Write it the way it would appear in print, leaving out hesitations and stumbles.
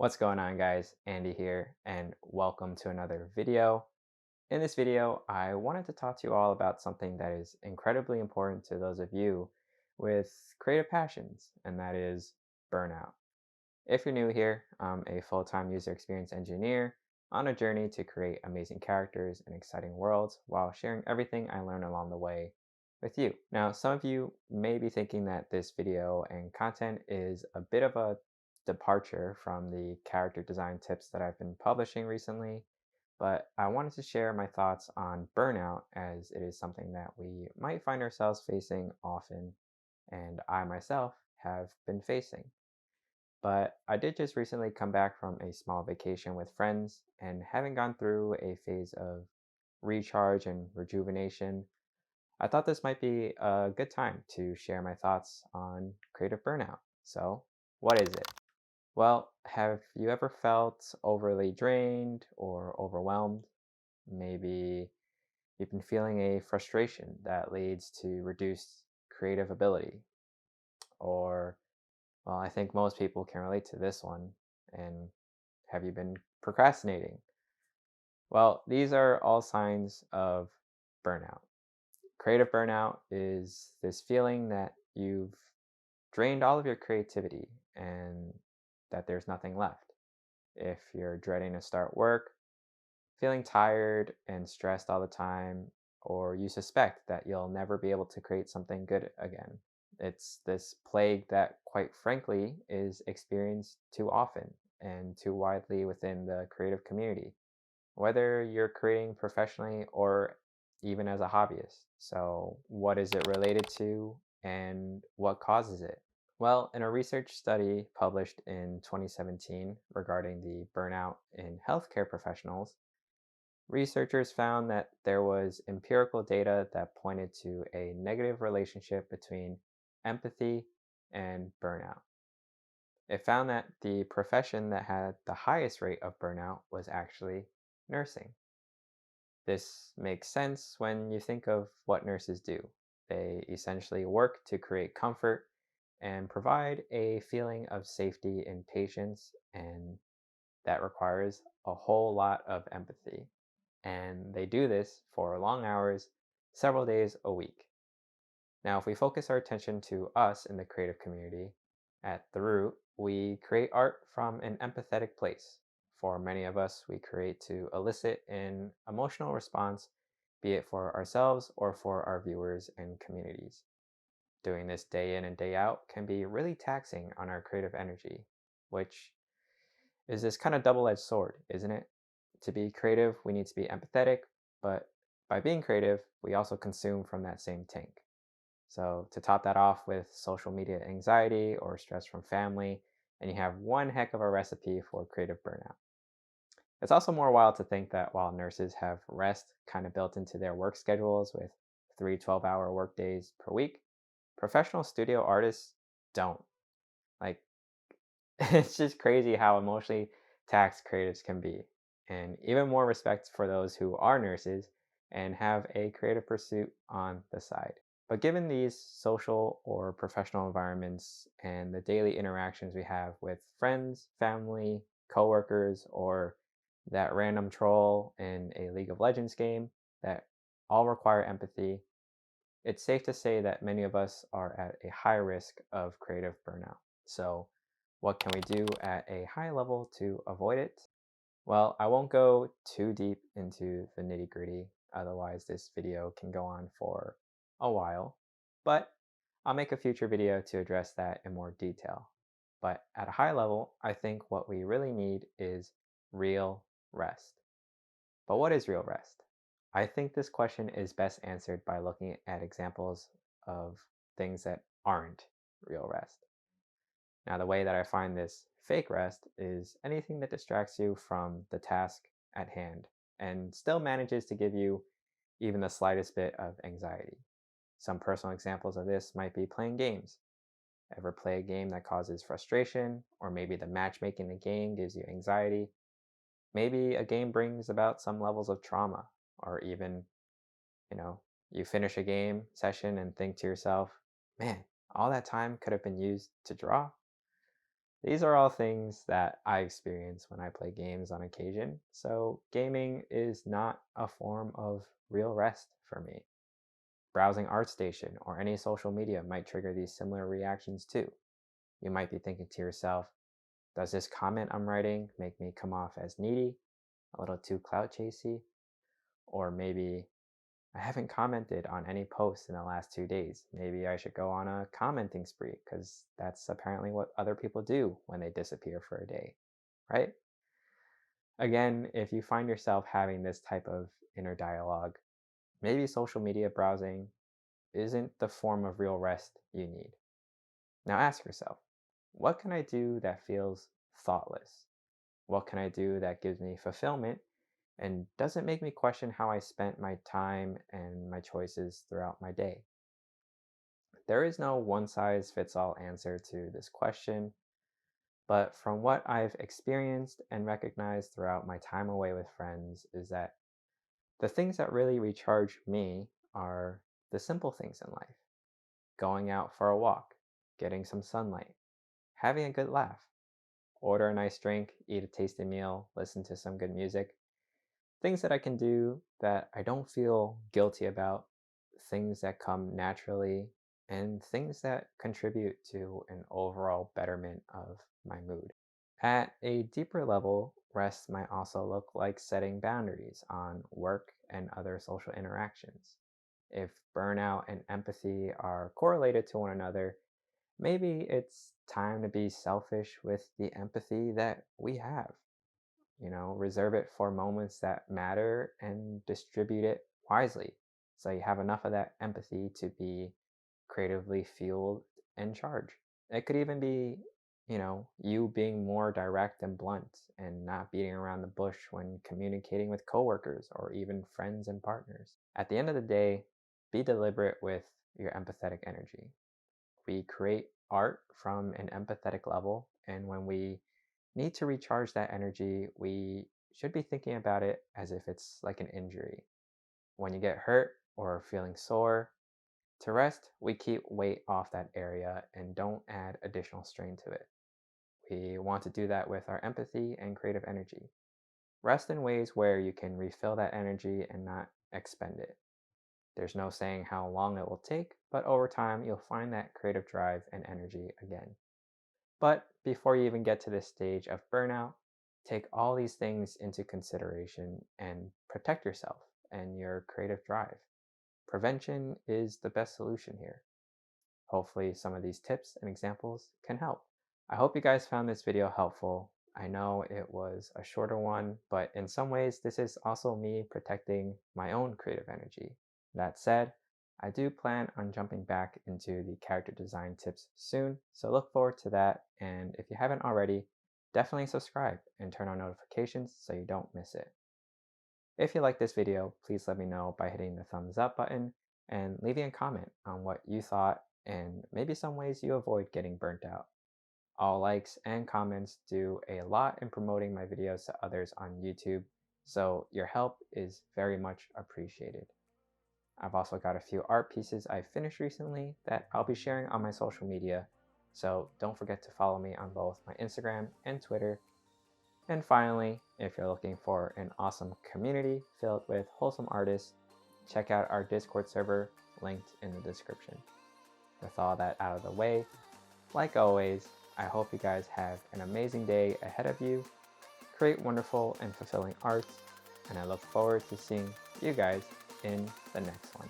What's going on, guys? Andy here, and welcome to another video. In this video, I wanted to talk to you all about something that is incredibly important to those of you with creative passions, and that is burnout. If you're new here, I'm a full-time user experience engineer on a journey to create amazing characters and exciting worlds while sharing everything I learn along the way with you. Now, some of you may be thinking that this video and content is a bit of a departure from the character design tips that I've been publishing recently, but I wanted to share my thoughts on burnout as it is something that we might find ourselves facing often, and I myself have been facing. But I did just recently come back from a small vacation with friends, and having gone through a phase of recharge and rejuvenation, I thought this might be a good time to share my thoughts on creative burnout. So, what is it? Well, have you ever felt overly drained or overwhelmed? Maybe you've been feeling a frustration that leads to reduced creative ability. Or, well, I think most people can relate to this one. And have you been procrastinating? Well, these are all signs of burnout. Creative burnout is this feeling that you've drained all of your creativity and that there's nothing left. If you're dreading to start work, feeling tired and stressed all the time, or you suspect that you'll never be able to create something good again. It's this plague that, quite frankly, is experienced too often and too widely within the creative community, whether you're creating professionally or even as a hobbyist. So, what is it related to and what causes it? Well, in a research study published in 2017 regarding the burnout in healthcare professionals, researchers found that there was empirical data that pointed to a negative relationship between empathy and burnout. It found that the profession that had the highest rate of burnout was actually nursing. This makes sense when you think of what nurses do. They essentially work to create comfort and provide a feeling of safety in patients, and that requires a whole lot of empathy. And they do this for long hours, several days a week. Now, if we focus our attention to us in the creative community, at the root, we create art from an empathetic place. For many of us, we create to elicit an emotional response, be it for ourselves or for our viewers and communities. Doing this day in and day out can be really taxing on our creative energy, which is this kind of double edged sword, isn't it? To be creative, we need to be empathetic, but by being creative, we also consume from that same tank. So, to top that off with social media anxiety or stress from family, and you have one heck of a recipe for creative burnout. It's also more wild to think that while nurses have rest kind of built into their work schedules with 3 12-hour work days per week, professional studio artists don't. Like, it's just crazy how emotionally taxed creatives can be. And even more respect for those who are nurses and have a creative pursuit on the side. But given these social or professional environments and the daily interactions we have with friends, family, coworkers, or that random troll in a League of Legends game that all require empathy, it's safe to say that many of us are at a high risk of creative burnout. So, what can we do at a high level to avoid it? Well, I won't go too deep into the nitty gritty, otherwise, this video can go on for a while. But I'll make a future video to address that in more detail. But at a high level, I think what we really need is real rest. But what is real rest? I think this question is best answered by looking at examples of things that aren't real rest. Now, the way that I find this fake rest is anything that distracts you from the task at hand and still manages to give you even the slightest bit of anxiety. Some personal examples of this might be playing games. Ever play a game that causes frustration, or maybe the matchmaking in the game gives you anxiety? Maybe a game brings about some levels of trauma, or even, you know, you finish a game session and think to yourself, man, all that time could have been used to draw. These are all things that I experience when I play games on occasion, so gaming is not a form of real rest for me. Browsing ArtStation or any social media might trigger these similar reactions too. You might be thinking to yourself, does this comment I'm writing make me come off as needy, a little too clout chasey? Or maybe I haven't commented on any posts in the last 2 days. Maybe I should go on a commenting spree because that's apparently what other people do when they disappear for a day, right? Again, if you find yourself having this type of inner dialogue, maybe social media browsing isn't the form of real rest you need. Now ask yourself, what can I do that feels thoughtless? What can I do that gives me fulfillment and doesn't make me question how I spent my time and my choices throughout my day? There is no one size fits all answer to this question, but from what I've experienced and recognized throughout my time away with friends is that the things that really recharge me are the simple things in life: going out for a walk, getting some sunlight, having a good laugh, order a nice drink, eat a tasty meal, listen to some good music. Things that I can do that I don't feel guilty about, things that come naturally, and things that contribute to an overall betterment of my mood. At a deeper level, rest might also look like setting boundaries on work and other social interactions. If burnout and empathy are correlated to one another, maybe it's time to be selfish with the empathy that we have. Reserve it for moments that matter and distribute it wisely. So you have enough of that empathy to be creatively fueled and charged. It could even be, you being more direct and blunt and not beating around the bush when communicating with coworkers or even friends and partners. At the end of the day, be deliberate with your empathetic energy. We create art from an empathetic level, and when we need to recharge that energy, we should be thinking about it as if it's like an injury. When you get hurt or feeling sore, to rest, we keep weight off that area and don't add additional strain to it. We want to do that with our empathy and creative energy. Rest in ways where you can refill that energy and not expend it. There's no saying how long it will take, but over time, you'll find that creative drive and energy again. But before you even get to this stage of burnout, take all these things into consideration and protect yourself and your creative drive. Prevention is the best solution here. Hopefully, some of these tips and examples can help. I hope you guys found this video helpful. I know it was a shorter one, but in some ways, this is also me protecting my own creative energy. That said, I do plan on jumping back into the character design tips soon, so look forward to that. And if you haven't already, definitely subscribe and turn on notifications so you don't miss it. If you like this video, please let me know by hitting the thumbs up button and leaving a comment on what you thought and maybe some ways you avoid getting burnt out. All likes and comments do a lot in promoting my videos to others on YouTube, so your help is very much appreciated. I've also got a few art pieces I finished recently that I'll be sharing on my social media, so don't forget to follow me on both my Instagram and Twitter. And finally, if you're looking for an awesome community filled with wholesome artists, check out our Discord server linked in the description. With all that out of the way, like always, I hope you guys have an amazing day ahead of you, create wonderful and fulfilling art, and I look forward to seeing you guys in the next one.